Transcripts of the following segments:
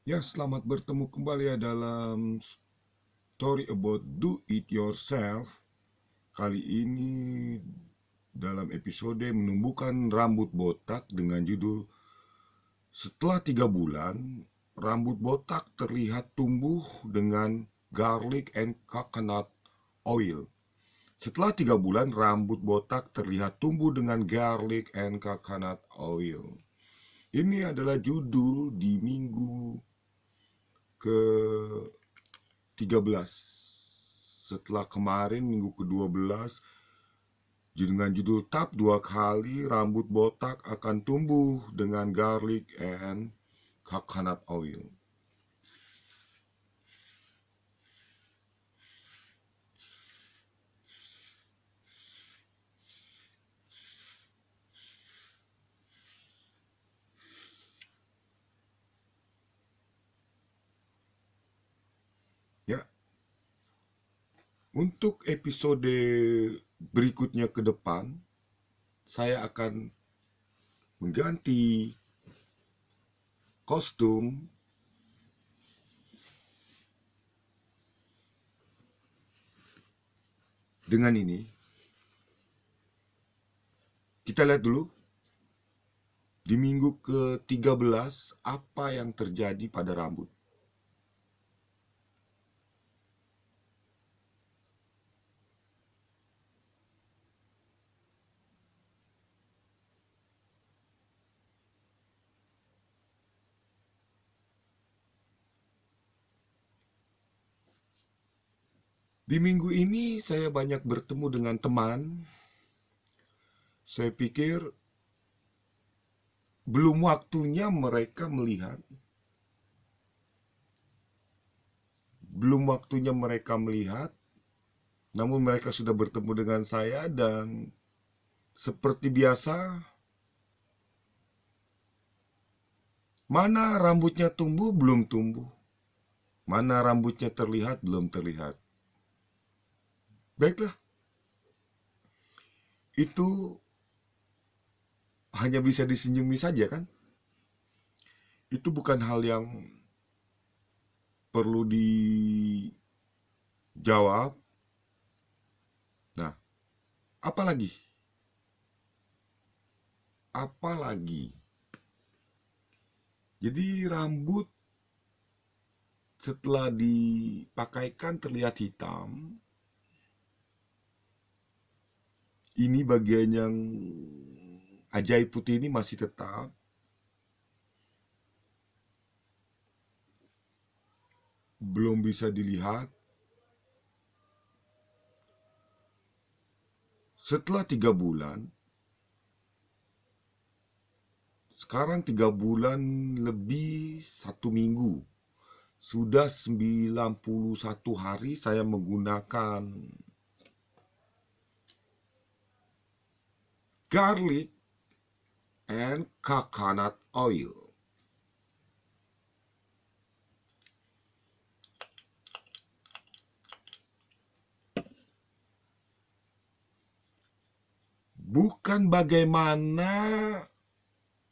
Ya, selamat bertemu kembali ya dalam story about do it yourself. Kali ini dalam episode menumbuhkan rambut botak dengan judul Setelah 3 bulan, rambut botak terlihat tumbuh dengan garlic and coconut oil. Setelah 3 bulan, rambut botak terlihat tumbuh dengan garlic and coconut oil. Ini adalah judul di minggu ke 13 setelah kemarin minggu ke-12 dengan judul tap 2 kali rambut botak akan tumbuh dengan garlic and coconut oil. Ya, untuk episode berikutnya ke depan saya akan mengganti kostum dengan ini. Kita lihat dulu di minggu ke-13 apa yang terjadi pada rambut. Di minggu ini saya banyak bertemu dengan teman. Saya pikir belum waktunya mereka melihat. Belum waktunya mereka melihat, namun mereka sudah bertemu dengan saya dan seperti biasa, mana rambutnya tumbuh belum tumbuh. Mana rambutnya terlihat belum terlihat. Baiklah, itu hanya bisa disenyumi saja kan? Itu bukan hal yang perlu dijawab. Nah, apalagi? Apalagi? Jadi rambut setelah dipakaikan terlihat hitam. Ini bagian yang ajaib putih ini masih tetap. Belum bisa dilihat. Setelah 3 bulan, sekarang 3 bulan lebih 1 minggu. Sudah 91 hari saya menggunakan garlic and coconut oil. Bukan bagaimana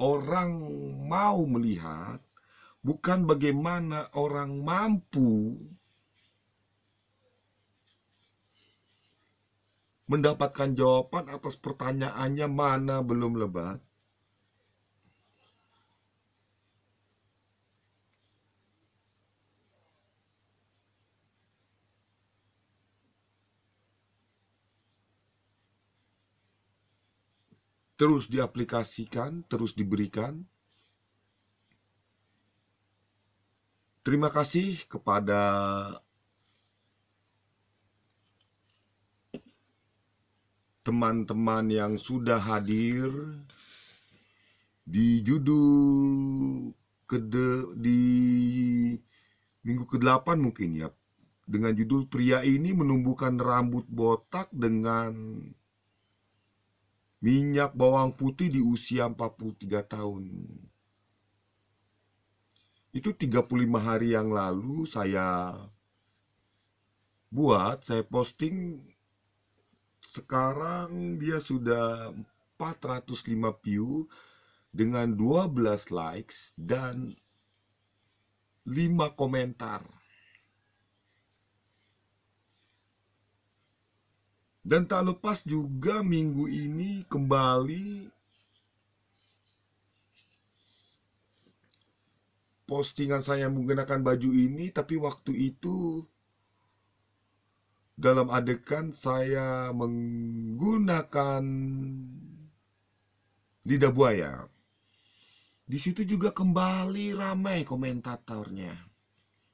orang mau melihat, bukan bagaimana orang mampu mendapatkan jawaban atas pertanyaannya mana belum lebat. Terus diaplikasikan, terus diberikan. Terima kasih kepada teman-teman yang sudah hadir di judul di minggu ke-8 mungkin ya, dengan judul pria ini menumbuhkan rambut botak dengan minyak bawang putih di usia 43 tahun. Itu 35 hari yang lalu saya posting. Sekarang dia sudah 405 view dengan 12 likes dan 5 komentar. Dan tak lepas juga minggu ini kembali postingan saya menggunakan baju ini, tapi waktu itu dalam adegan saya menggunakan lidah buaya. Di situ juga kembali ramai komentatornya.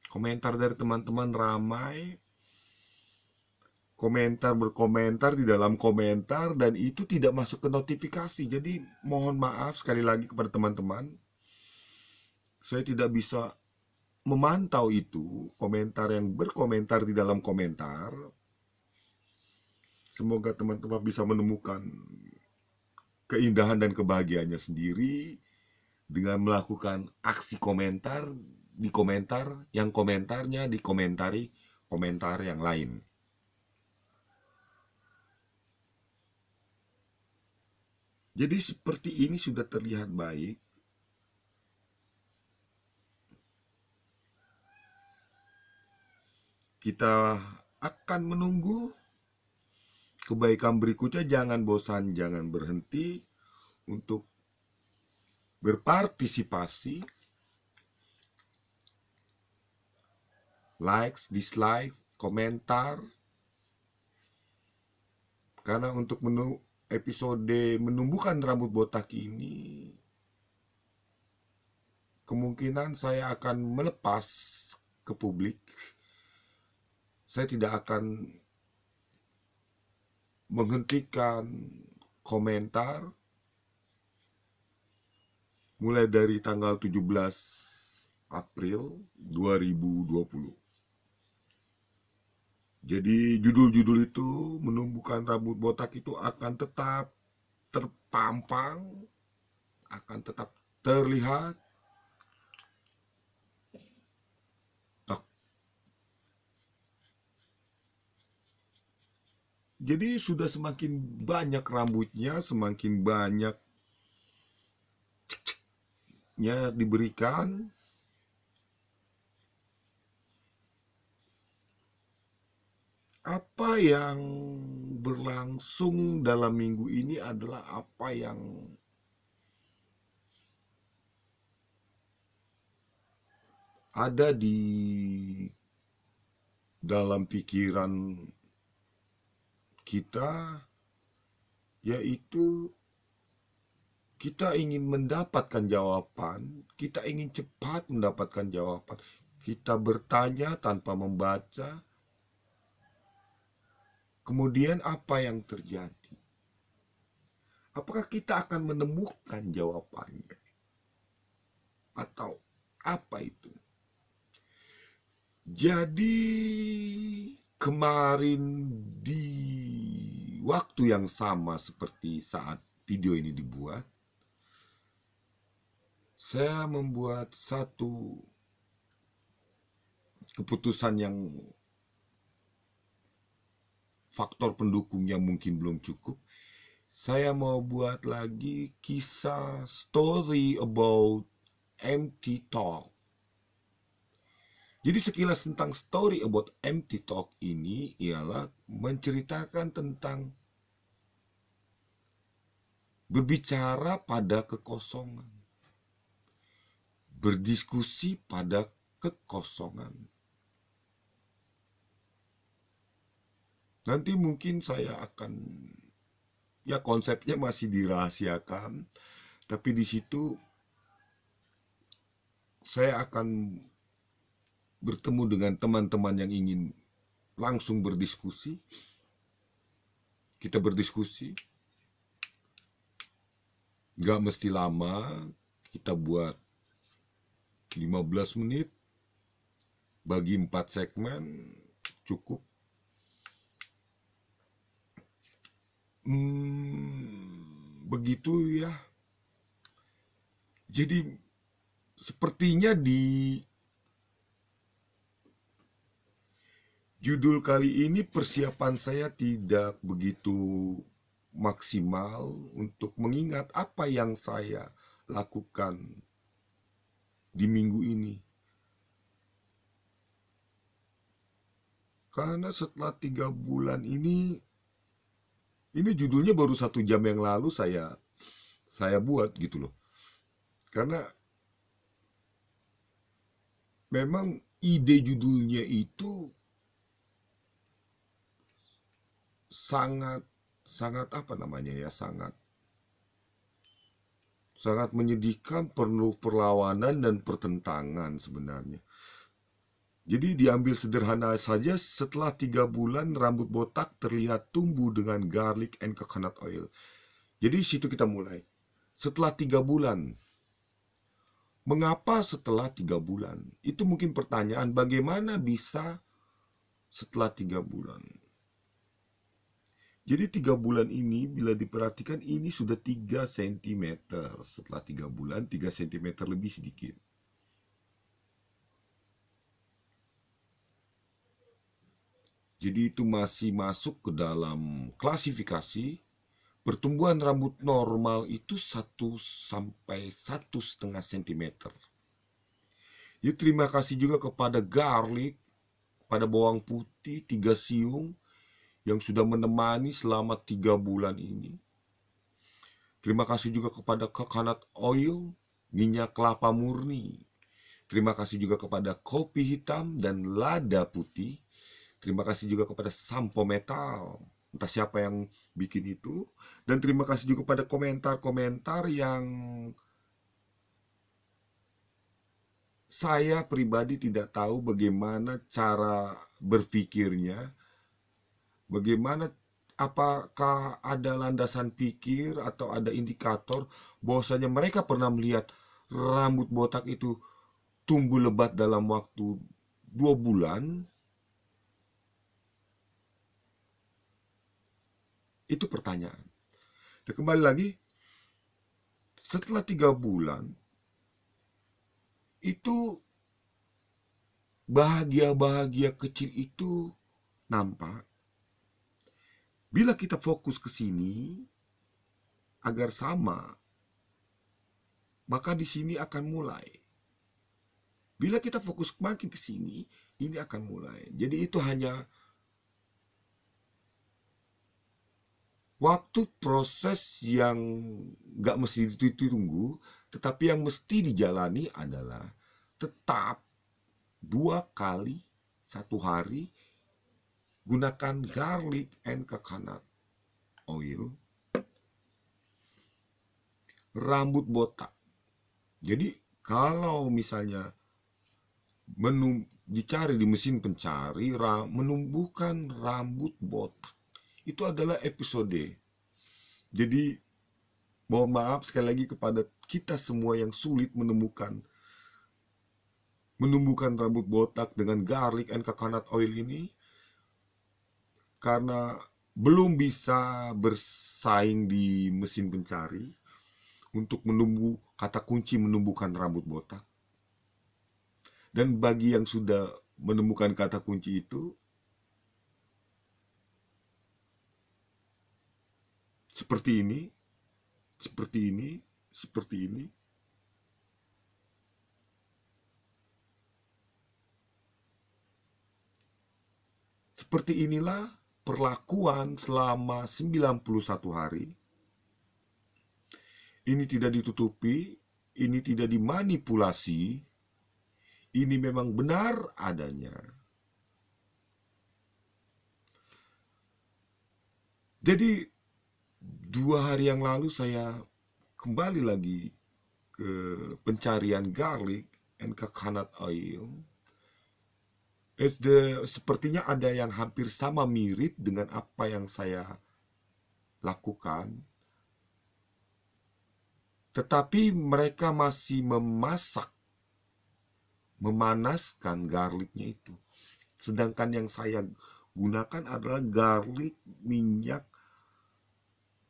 Komentar dari teman-teman ramai. Komentar berkomentar di dalam komentar, dan itu tidak masuk ke notifikasi. Jadi mohon maaf sekali lagi kepada teman-teman, saya tidak bisa memantau itu, komentar yang berkomentar di dalam komentar. Semoga teman-teman bisa menemukan keindahan dan kebahagiaannya sendiri dengan melakukan aksi komentar di komentar yang komentarnya dikomentari komentar yang lain. Jadi seperti ini sudah terlihat baik. Kita akan menunggu kebaikan berikutnya. Jangan bosan, jangan berhenti untuk berpartisipasi. Likes, dislike, komentar. Karena untuk episode menumbuhkan rambut botak ini, kemungkinan saya akan melepas ke publik. Saya tidak akan menghentikan komentar mulai dari tanggal 17 April 2020. Jadi judul-judul itu menumbuhkan rambut botak itu akan tetap terpampang, akan tetap terlihat. Jadi sudah semakin banyak rambutnya, semakin banyaknya diberikan. Apa yang berlangsung dalam minggu ini adalah apa yang ada di dalam pikiran kita, yaitu kita ingin mendapatkan jawaban, kita ingin cepat mendapatkan jawaban. Kita bertanya tanpa membaca. Kemudian apa yang terjadi? Apakah kita akan menemukan jawabannya? Atau apa itu? Jadi kemarin di waktu yang sama seperti saat video ini dibuat, saya membuat satu keputusan yang faktor pendukung yang mungkin belum cukup. Saya mau buat lagi kisah story about empty talk. Jadi sekilas tentang story about empty talk ini ialah menceritakan tentang berbicara pada kekosongan, berdiskusi pada kekosongan. Nanti mungkin saya akan, ya konsepnya masih dirahasiakan, tapi di situ saya akan bertemu dengan teman-teman yang ingin langsung berdiskusi. Kita berdiskusi, gak mesti lama, kita buat 15 menit, bagi 4 segmen, cukup. Begitu ya. Jadi sepertinya di judul kali ini persiapan saya tidak begitu maksimal untuk mengingat apa yang saya lakukan di minggu ini. Karena setelah 3 bulan ini judulnya baru 1 jam yang lalu saya buat gitu loh. Karena memang ide judulnya itu sangat apa namanya ya, sangat menyedihkan, penuh perlawanan dan pertentangan sebenarnya. Jadi diambil sederhana saja, setelah 3 bulan rambut botak terlihat tumbuh dengan garlic and coconut oil. Jadi situ kita mulai. Setelah 3 bulan. Mengapa setelah 3 bulan? Itu mungkin pertanyaan, bagaimana bisa setelah 3 bulan? Jadi 3 bulan ini bila diperhatikan ini sudah 3 cm. Setelah 3 bulan 3 cm lebih sedikit. Jadi itu masih masuk ke dalam klasifikasi pertumbuhan rambut normal itu 1 sampai 1,5 cm. Jadi terima kasih juga kepada garlic, pada bawang putih 3 siung yang sudah menemani selama 3 bulan ini. Terima kasih juga kepada coconut oil, minyak kelapa murni. Terima kasih juga kepada kopi hitam dan lada putih. Terima kasih juga kepada sampo metal. Entah siapa yang bikin itu. Dan terima kasih juga pada komentar-komentar yang saya pribadi tidak tahu bagaimana cara berpikirnya. Bagaimana, apakah ada landasan pikir atau ada indikator bahwasanya mereka pernah melihat rambut botak itu tumbuh lebat dalam waktu 2 bulan? Itu pertanyaan. Dan kembali lagi, setelah 3 bulan, itu bahagia-bahagia kecil itu nampak. Bila kita fokus ke sini agar sama, maka di sini akan mulai. Bila kita fokus makin ke sini, ini akan mulai. Jadi itu hanya waktu proses yang gak mesti ditunggu, tetapi yang mesti dijalani adalah tetap 2 kali 1 hari gunakan garlic and coconut oil rambut botak. Jadi kalau misalnya dicari di mesin pencari menumbuhkan rambut botak, itu adalah episode. Jadi mohon maaf sekali lagi kepada kita semua yang sulit menumbuhkan rambut botak dengan garlic and coconut oil ini, karena belum bisa bersaing di mesin pencari untuk kata kunci menumbuhkan rambut botak. Dan bagi yang sudah menemukan kata kunci itu, seperti ini, seperti ini, seperti ini. Seperti inilah perlakuan selama 91 hari. Ini tidak ditutupi, ini tidak dimanipulasi, ini memang benar adanya. Jadi 2 hari yang lalu saya kembali lagi ke pencarian garlic and coconut oil. Sepertinya ada yang hampir sama mirip dengan apa yang saya lakukan. Tetapi mereka masih memanaskan garlicnya itu. Sedangkan yang saya gunakan adalah garlic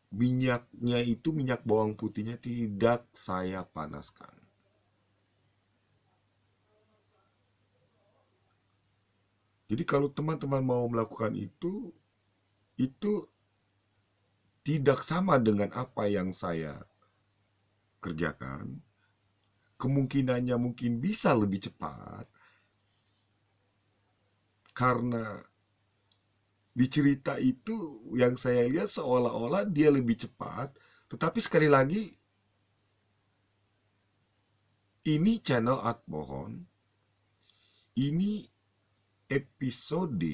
minyaknya itu, minyak bawang putihnya tidak saya panaskan. Jadi kalau teman-teman mau melakukan itu tidak sama dengan apa yang saya kerjakan. Kemungkinannya mungkin bisa lebih cepat karena Di cerita itu yang saya lihat seolah-olah dia lebih cepat, tetapi sekali lagi ini channel Art Pohon, ini episode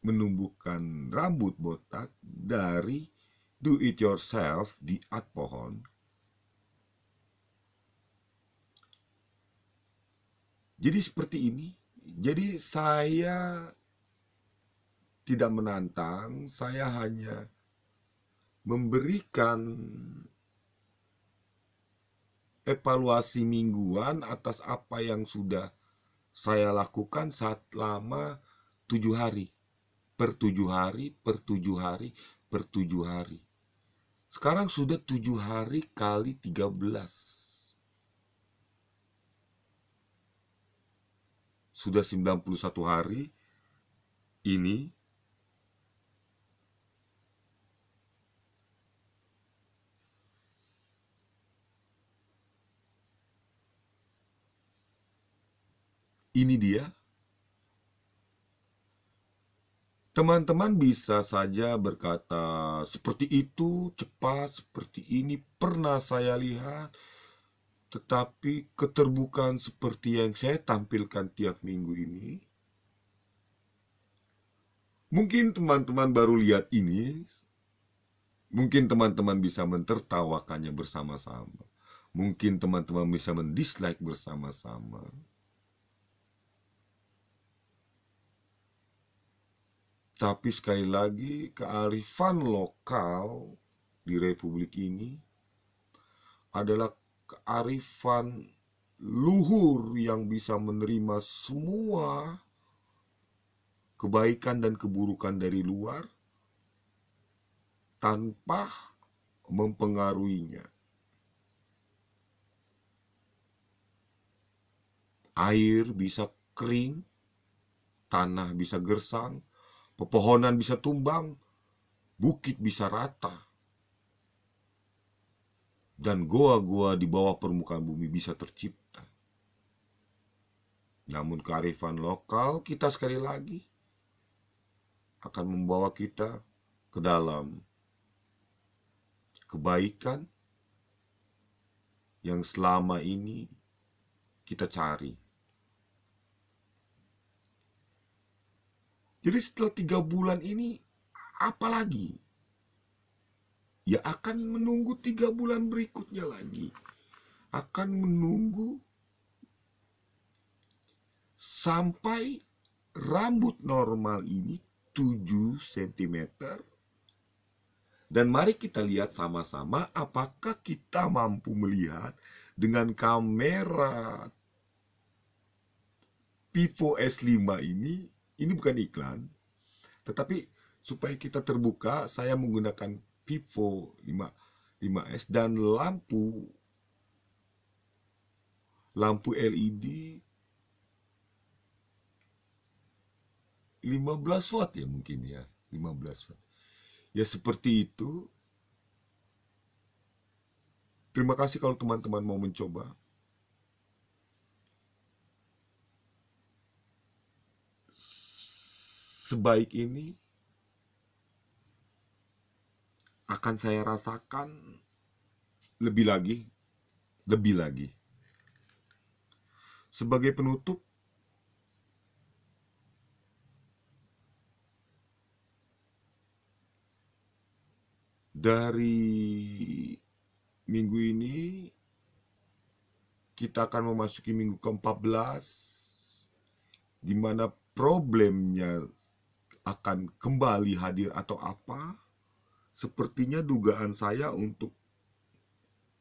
menumbuhkan rambut botak dari do it yourself di Art Pohon. Jadi seperti ini. Jadi saya tidak menantang, saya hanya memberikan evaluasi mingguan atas apa yang sudah saya lakukan selama 7 hari. Per 7 hari, per 7 hari, per 7 hari. Sekarang sudah 7 hari kali 13. Sudah 91 hari. Ini dia. Teman-teman bisa saja berkata, seperti itu, cepat, seperti ini, pernah saya lihat. Tetapi keterbukaan seperti yang saya tampilkan tiap minggu ini, mungkin teman-teman baru lihat ini, mungkin teman-teman bisa mentertawakannya bersama-sama. Mungkin teman-teman bisa mendislike bersama-sama. Tapi sekali lagi, kearifan lokal di Republik ini adalah kearifan luhur yang bisa menerima semua kebaikan dan keburukan dari luar tanpa mempengaruhinya. Air bisa kering, tanah bisa gersang, pepohonan bisa tumbang, bukit bisa rata, dan goa-goa di bawah permukaan bumi bisa tercipta. Namun kearifan lokal kita sekali lagi akan membawa kita ke dalam kebaikan yang selama ini kita cari. Jadi setelah 3 bulan ini, apa lagi? Ya akan menunggu 3 bulan berikutnya lagi. Akan menunggu sampai rambut normal ini 7 cm. Dan mari kita lihat sama-sama apakah kita mampu melihat dengan kamera Vivo S5 ini bukan iklan, tetapi supaya kita terbuka, saya menggunakan Vivo 5S dan lampu LED 15 watt ya mungkin ya, 15 watt. Ya seperti itu. Terima kasih kalau teman-teman mau mencoba. Sebaik ini akan saya rasakan lebih lagi. Sebagai penutup, dari minggu ini kita akan memasuki minggu ke-14, di mana problemnya akan kembali hadir atau apa. Sepertinya dugaan saya untuk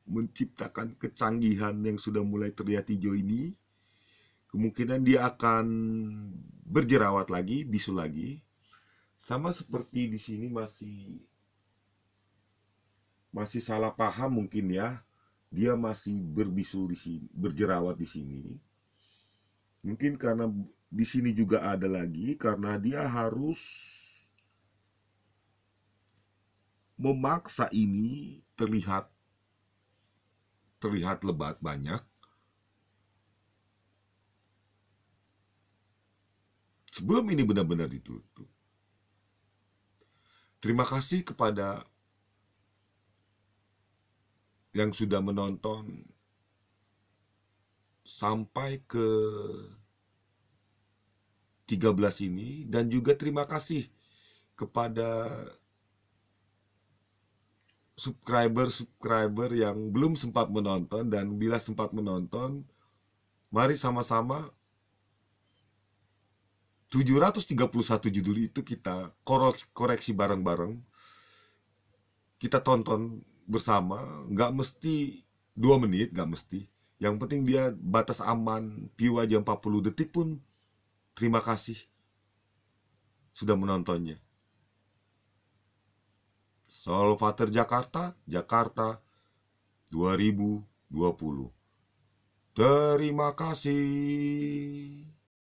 menciptakan kecanggihan yang sudah mulai terlihat hijau ini, kemungkinan dia akan berjerawat lagi, bisu lagi. Sama seperti di sini masih salah paham mungkin ya. Dia masih berbisu di sini, berjerawat di sini. Mungkin karena di sini juga ada lagi, karena dia harus memaksa ini terlihat lebat banyak. Sebelum ini benar-benar ditutup. Terima kasih kepada yang sudah menonton sampai ke 13 ini, dan juga terima kasih kepada subscriber yang belum sempat menonton, dan bila sempat menonton, mari sama-sama 731 judul itu kita koreksi bareng-bareng, kita tonton bersama. Nggak mesti 2 menit, nggak mesti. Yang penting dia batas aman, view aja 40 detik pun terima kasih sudah menontonnya. Solvater Jakarta, Jakarta 2020. Terima kasih.